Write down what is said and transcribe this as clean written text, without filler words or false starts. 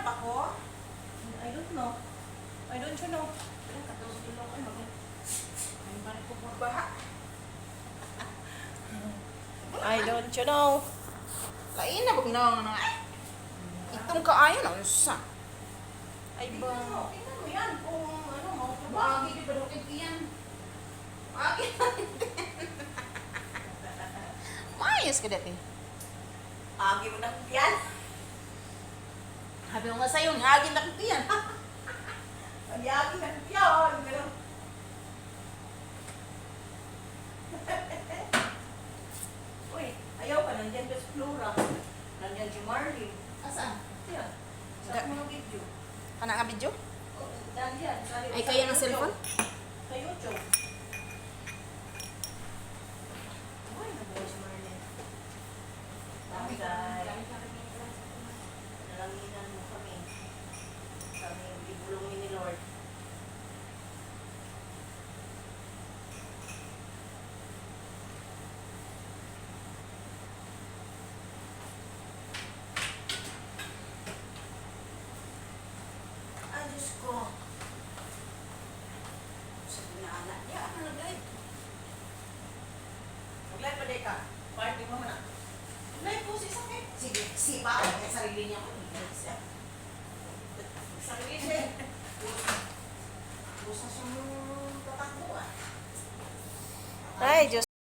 ba ko? I don't know. I don't you know. Katulog din ako. Ay, balik ko po ba? I don't you know. Lain na, bag na nga. Itong kaayo na, sa. Ay ba? Tingnan mo yan, kung ano, maagi di ba rukit yan? Maagi na. Maayos ka dati. Agi mo na yan. Sabi ko nga sa'yo, agi na yan. Agi na yan. Uy, ayaw ka, nandiyan ka sa Flora. Nandiyan si Marley. Asan? Yan. Sa mga video. Kana nga video? Nandiyan. Ay, kaya ng cellphone? Sa YouTube. Uy, nabuhay si Marley. Dami guys. Nalanginan mo kami. Kami ibulongin ni Lord. Ay, Diyos ko. Sabi na anak niya, ano nag-live? Mag-live pa ka? Party mo na. Mag-live po si Sakit. Sige, sipa ako. Kaya sarili niya ko. Sarili siya. Gusto siyang tatakbo ah. Ay, Diyos.